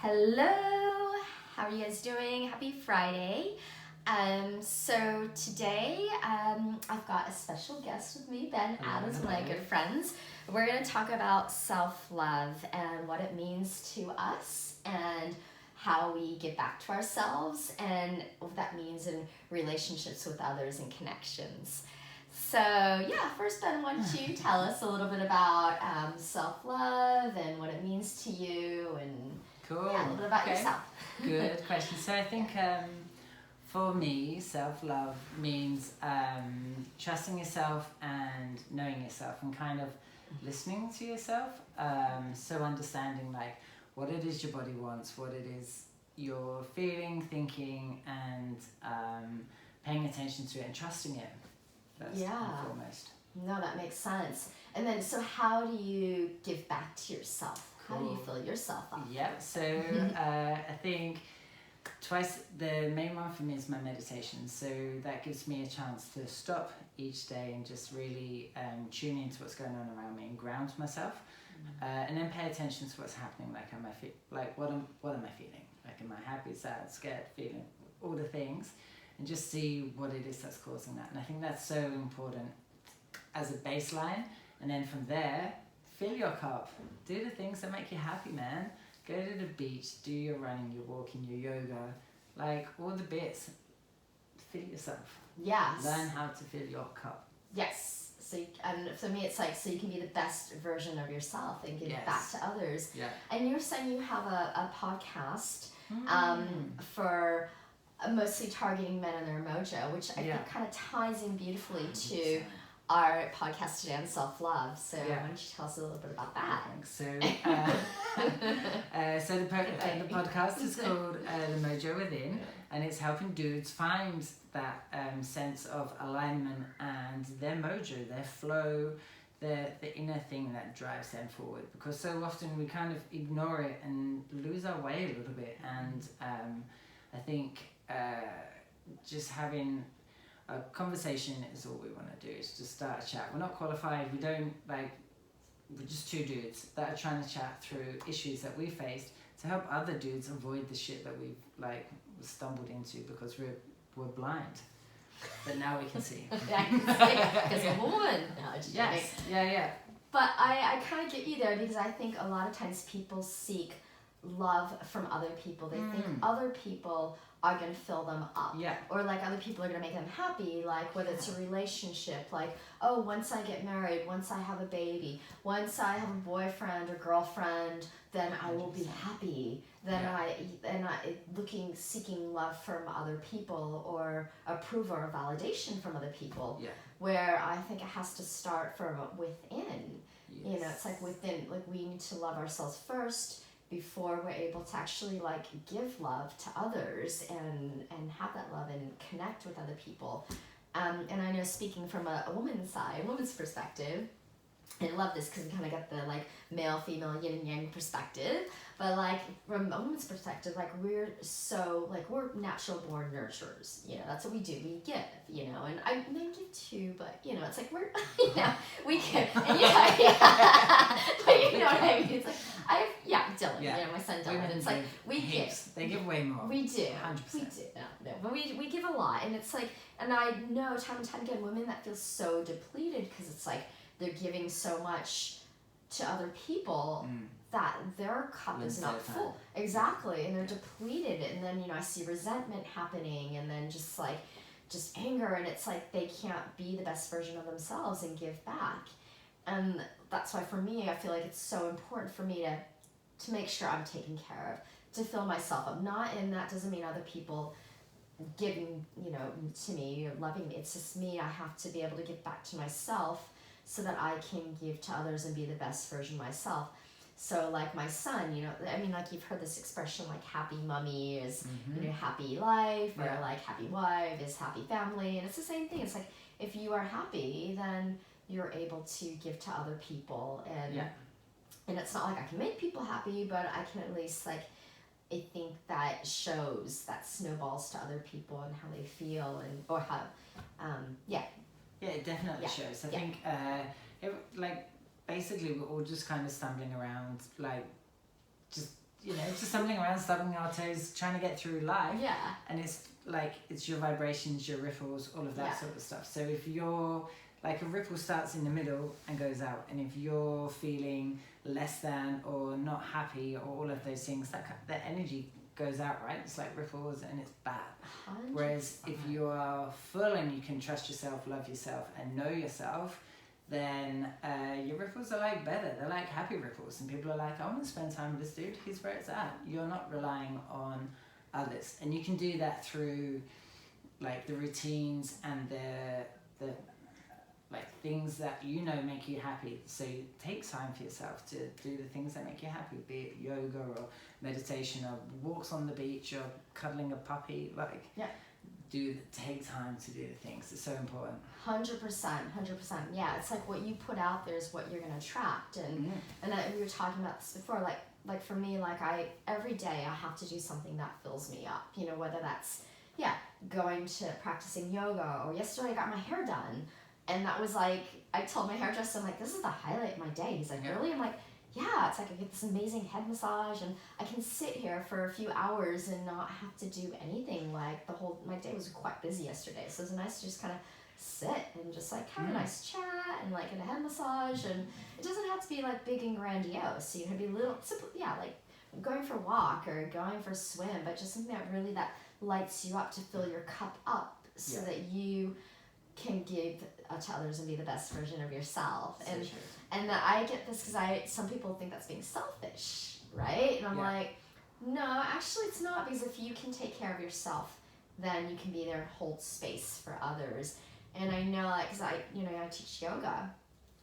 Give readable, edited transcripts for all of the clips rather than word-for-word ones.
Hello, how are you guys doing? Happy Friday. So today I've got a special guest with me, Ben Adams, one of my good friends. We're going to talk about self-love and what it means to us and how we give back to ourselves and what that means in relationships with others and connections. So yeah, first Ben, why don't you tell us a little bit about self-love and what it means to you and cool. Yeah, a little bit about yourself. Good question. So I think for me, self-love means trusting yourself and knowing yourself and kind of listening to yourself. So understanding like what it is your body wants, what it is you're feeling, thinking, and paying attention to it and trusting it. First and foremost. No, that makes sense. And then, so how do you give back to yourself? Cool. How do you fill yourself up? Yep. So I think the main one for me is my meditation. So that gives me a chance to stop each day and just really tune into what's going on around me and ground myself, and then pay attention to what's happening. Like, what am I feeling? Like, am I happy, sad, scared, feeling all the things, and just see what it is that's causing that. And I think that's so important as a baseline. And then from there, fill your cup. Do the things that make you happy, man. Go to the beach, do your running, your walking, your yoga, like all the bits. Fill yourself. Yes. Learn how to fill your cup. Yes. So, and for me, it's like so you can be the best version of yourself and give back to others. Yeah. And you're saying you have a podcast for mostly targeting men and their mojo, which I think kind of ties in beautifully to our podcast today on self-love. So why don't you tell us a little bit about that? So, so the podcast is called The Mojo Within, and it's helping dudes find that sense of alignment and their mojo, their flow, the inner thing that drives them forward. Because so often we kind of ignore it and lose our way a little bit. And I think just having a conversation is all we want to do. Is just start a chat. We're not qualified. We're just two dudes that are trying to chat through issues that we faced to help other dudes avoid the shit that we've stumbled into because we're blind. But now we can see. Because I'm a woman. No, just yes. Yeah. But I kind of get you there because I think a lot of times people seek love from other people. They think other people are going to fill them up, or like other people are going to make them happy, like whether it's a relationship, like, oh, once I get married, once I have a baby, once I have a boyfriend or girlfriend, then I will be happy. Then seeking love from other people or approval or validation from other people, where I think it has to start from within. You know, it's like within, like we need to love ourselves first before we're able to actually give love to others and have that love and connect with other people. And I know, speaking from a woman's perspective, and I love this because we kind of got the male, female, yin and yang perspective, but from a woman's perspective, we're natural born nurturers. You know, that's what we do. We give, and I may give too, but it's like we're, we give. And but you know what I mean? It's like Dylan, my son Dylan. It's like we give. They give way more. We do. 100%. We do. No, but we give a lot, and it's like, and I know time and time again women that feel so depleted because it's like they're giving so much to other people that their cup is not full. Exactly, and they're depleted, and then I see resentment happening, and then just anger, and it's like they can't be the best version of themselves and give back. And that's why for me, I feel like it's so important for me to make sure I'm taken care of, to fill myself up. And that doesn't mean other people giving, to me or loving me. It's just me. I have to be able to give back to myself so that I can give to others and be the best version of myself. So my son, you've heard this expression, happy mummy is, happy life, or happy wife is happy family. And it's the same thing. It's like, if you are happy, then you're able to give to other people. And it's not like I can make people happy, but I can at least I think that shows, that snowballs to other people and how they feel or how, Yeah, it definitely shows. I think, basically we're all just kind of stumbling around, just stumbling around, stubbing our toes, trying to get through life. Yeah. And it's like, it's your vibrations, your ripples, all of that sort of stuff. So if you're, like, a ripple starts in the middle and goes out, and if you're feeling less than or not happy or all of those things, that energy goes out, right? It's like ripples and it's bad. 100%. Whereas if you are full and you can trust yourself, love yourself, and know yourself, then your ripples are like better. They're like happy ripples, and people are like, I want to spend time with this dude. He's where it's at. You're not relying on others, and you can do that through like the routines and the like things that make you happy. So take time for yourself to do the things that make you happy, be it yoga or meditation or walks on the beach or cuddling a puppy. Like, take time to do the things. It's so important. 100%. Yeah, it's like what you put out there is what you're gonna attract. And we were talking about this before. Like for me, like every day I have to do something that fills me up. Whether that's going to practicing yoga, or yesterday I got my hair done. And that was like, I told my hairdresser, I'm like, this is the highlight of my day. He's like, really? I'm like, yeah, it's like I get this amazing head massage and I can sit here for a few hours and not have to do anything. Like my day was quite busy yesterday. So it was nice to just kind of sit and just like have a nice chat and like get a head massage. And it doesn't have to be like big and grandiose. You can be little, simple, like going for a walk or going for a swim, but just something that lights you up to fill your cup up so that you can give to others and be the best version of yourself. So true. And that I get this because some people think that's being selfish, right? And I'm like, no, actually it's not, because if you can take care of yourself, then you can be there and hold space for others. And I know, like, because I teach yoga,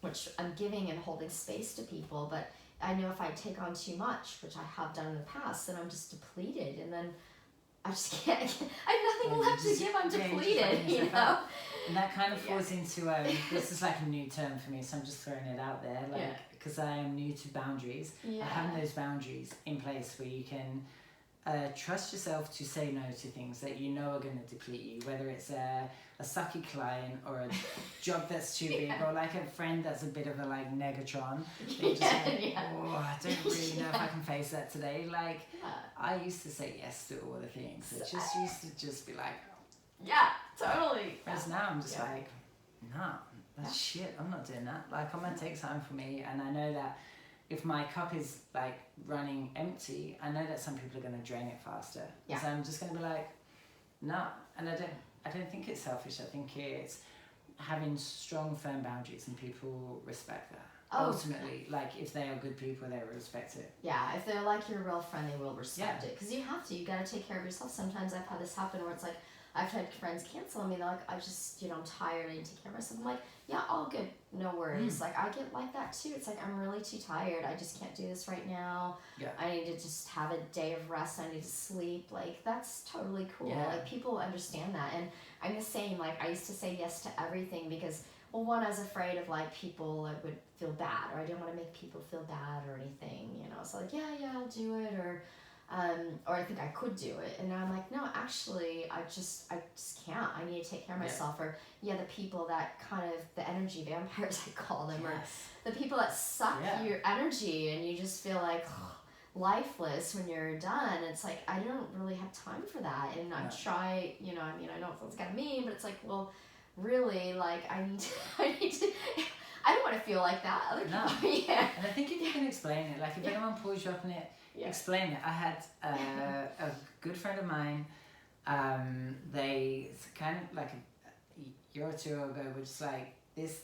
which I'm giving and holding space to people, but I know if I take on too much, which I have done in the past, then I'm just depleted, and then I just can't. I have nothing left to give. I'm depleted, And that kind of falls into this is like a new term for me, so I'm just throwing it out there, because I am new to boundaries. Having those boundaries in place where you can trust yourself to say no to things that are going to deplete you, whether it's a sucky client or a job that's too big, or like a friend that's a bit of a like negatron. I don't really know if I can face that today. Like, I used to say yes to all the things. It just used to just be like, totally. Whereas now I'm just like, nah, that's shit. I'm not doing that. Like, I'm gonna take time for me, and I know that if my cup is like running empty, I know that some people are gonna drain it faster. So I'm just gonna be like, no. And I don't think it's selfish. I think it's having strong, firm boundaries, and people respect that. Ultimately, like, if they are good people, they will respect it. Yeah, if they're like your real friend, they will respect it. Because you have to. You got to take care of yourself. Sometimes I've had this happen where it's like, I've had friends cancel on me. They're like, I just, I'm tired. I need to take care of myself. I'm like, yeah, all good. No worries. Like, I get like that too. It's like, I'm really too tired. I just can't do this right now. I need to just have a day of rest. I need to sleep. Like, that's totally cool. Like, people understand that. And I'm the same. Like, I used to say yes to everything because, well, one, I was afraid of like people would feel bad, or I didn't want to make people feel bad or anything, So like, I'll do it, or I think I could do it. And now I'm like, no, actually, I just can't. I need to take care of myself. Or the people that kind of, the energy vampires, I call them, or the people that suck your energy, and you just feel like lifeless when you're done. It's like, I don't really have time for that. And I try, I know it sounds kind of mean, but it's like, well, really, like, I need to I don't want to feel like that. Other people, And I think if you can explain it, like, if anyone pulls you up on it, explain it. I had a good friend of mine, they kind of like a year or two ago were just like, this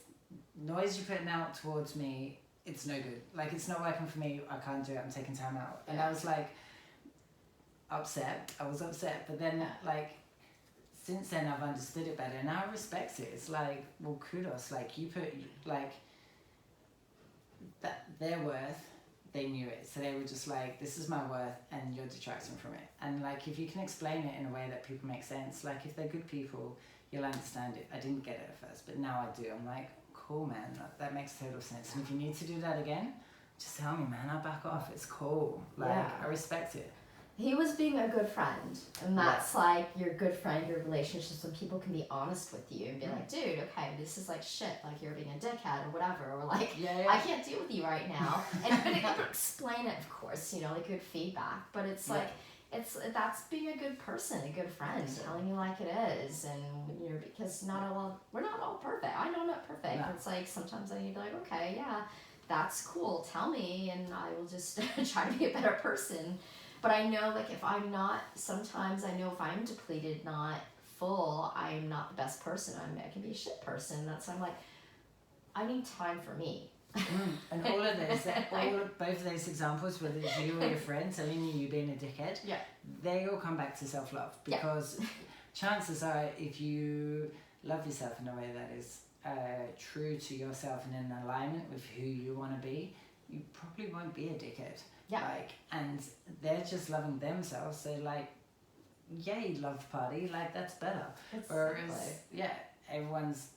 noise you're putting out towards me, it's no good. Like, it's not working for me. I can't do it. I'm taking time out. And I was like, upset. I was upset. But then, like, since then I've understood it better, and now I respect it. It's like, well, kudos. Like, you put, like, that their worth, they knew it. So they were just like, this is my worth, and you're detracting from it. And like, if you can explain it in a way that people make sense, like, if they're good people, you'll understand it. I didn't get it at first, but now I do. I'm like, cool, man. That makes total sense. And if you need to do that again, just tell me, man. I'll back off. It's cool. Like, I respect it. He was being a good friend, and that's like your good friend, your relationships, when people can be honest with you and be like, dude, okay, this is like shit, like you're being a dickhead or whatever, or like, I can't deal with you right now. And explain it, of course, you know, like good feedback, but it's like, that's being a good person, a good friend, telling you like it is, and you know, because we're not all perfect. I know I'm not perfect. No. It's like sometimes I need to be like, okay, yeah, that's cool. Tell me, and I will just try to be a better person. But I know, like, if I'm not, sometimes I know if I'm depleted, not full, I'm not the best person. I can be a shit person. I'm like, I need time for me. And all of those, both of those examples, whether it's you or your friend telling you being a dickhead, they all come back to self-love, because chances are, if you love yourself in a way that is true to yourself and in alignment with who you want to be, you probably won't be a dickhead. Like, and they're just loving themselves, so like, yay, love party, like that's better. Whereas everyone's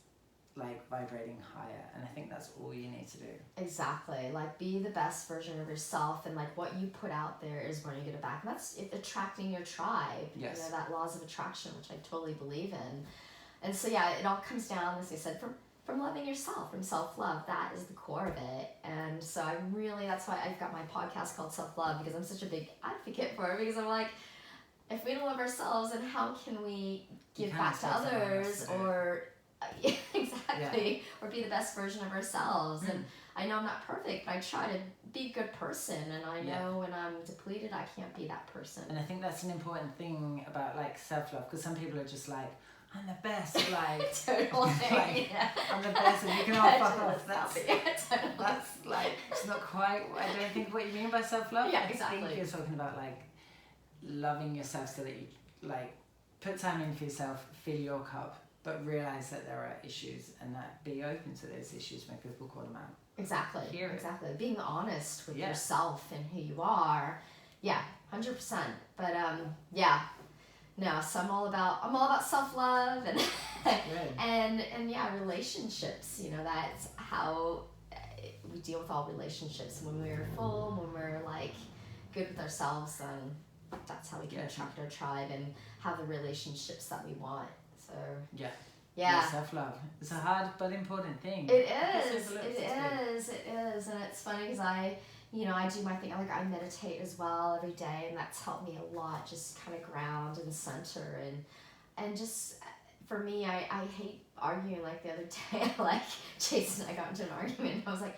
like vibrating higher, and I think that's all you need to do. Exactly. Like, be the best version of yourself, and like what you put out there is when you get it back. And that's attracting your tribe. Yes. You know, that laws of attraction, which I totally believe in. And so it all comes down, as I said, from loving yourself, from self-love. That is the core of it. And so that's why I've got my podcast called Self-Love, because I'm such a big advocate for it, because I'm like, if we don't love ourselves, then how can we give back to others, or or be the best version of ourselves? And I know I'm not perfect, but I try to be a good person, and I know when I'm depleted, I can't be that person. And I think that's an important thing about like self-love, because some people are just like, I'm the best, like, totally. Like, I'm the best, and you can all fuck off. That's like, it's not quite, I don't think what you mean by self-love. Yeah, exactly. I think you're talking about like loving yourself so that you like put time in for yourself, fill your cup, but realize that there are issues, and that be open to those issues when people call them out. Exactly. Exactly. Being honest with yourself and who you are. Yeah, 100%. But no, so I'm all about self-love and relationships. You know, that's how we deal with all relationships. When we're full, when we're like good with ourselves, then that's how we can attract our tribe and have the relationships that we want. So self-love. It's a hard but important thing. It is, and it's funny because I do my thing. I meditate as well every day, and that's helped me a lot. Just kind of ground and center, and just for me, I hate arguing. Like the other day, like Jason and I got into an argument, and I was like,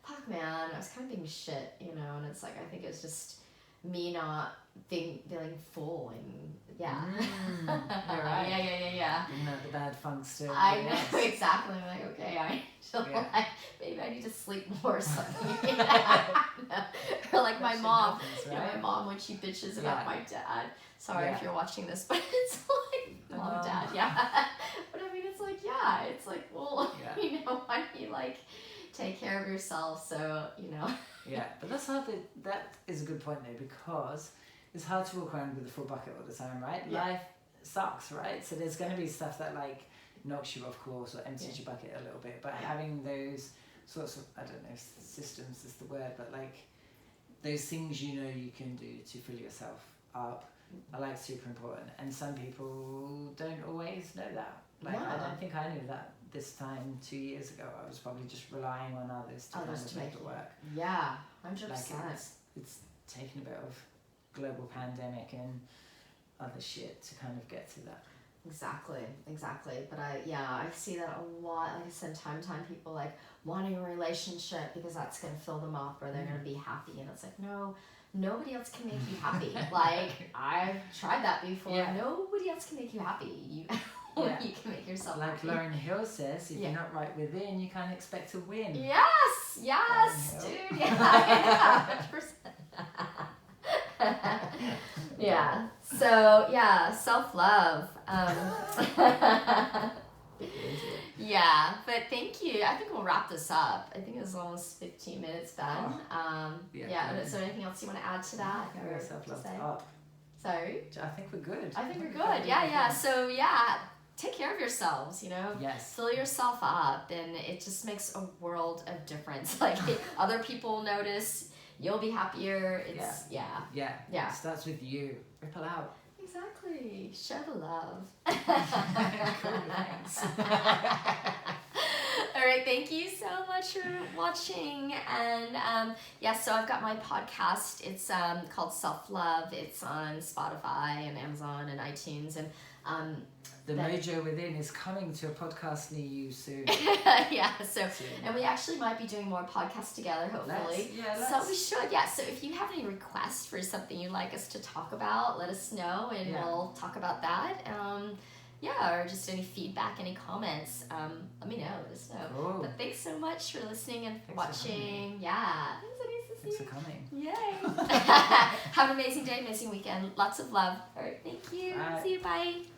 "Fuck, man!" I was kind of being shit, and it's like I think it's just me not feeling full, and you're right. You know, the bad funk still. I know exactly. I'm like, okay, I feel like maybe I need to sleep more or something. Or like my mom, my mom when she bitches about my dad. Sorry if you're watching this, but it's like mom, dad, But I mean, it's like, well, why don't you like take care of yourself? So but that's hard. That is a good point though, because it's hard to walk around with a full bucket all the time, right? Life sucks, right? So there's going to be stuff that like knocks you off course or empties your bucket a little bit, but having those sorts of, I don't know if systems is the word, but like those things you can do to fill yourself up are like super important, and some people don't always know that. Like I don't think I knew that this time 2 years ago. I was probably just relying on others to make it work. 100%. Like it's taken a bit of global pandemic and other shit to kind of get to that. Exactly. But I see that a lot. Like I said, time people like wanting a relationship because that's going to fill them up, or they're going to be happy, and it's like, no, nobody else can make you happy. Like I've tried that before. Nobody else can make you happy. You can make yourself like happy. Lauren Hill says, if you're not right within, you can't expect to win. Yes, dude. 100%. So self-love. But thank you. I think we'll wrap this up. I think it was almost 15 minutes done. Is there anything else you want to add to that? Or self-love up. Sorry? I think we're good. So take care of yourselves, fill yourself up, and it just makes a world of difference. Like other people notice you'll be happier. It's Yeah. It starts with you. Ripple out. Exactly. Share the love. Cool, thanks. All right, thank you so much for watching. And so I've got my podcast. It's called Self-Love. It's on Spotify and Amazon and iTunes. And The Mojo Within is coming to a podcast near you soon. And we actually might be doing more podcasts together, hopefully. Let's. So we should, so if you have any requests for something you'd like us to talk about, let us know, and we'll talk about that. Or just any feedback, any comments, let me know, let us know. Cool. But thanks so much for listening and Thanks watching. It was so nice to see you. Thanks for coming. Yay. Have an amazing day, amazing weekend. Lots of love. All right, thank you. Bye. See you, bye.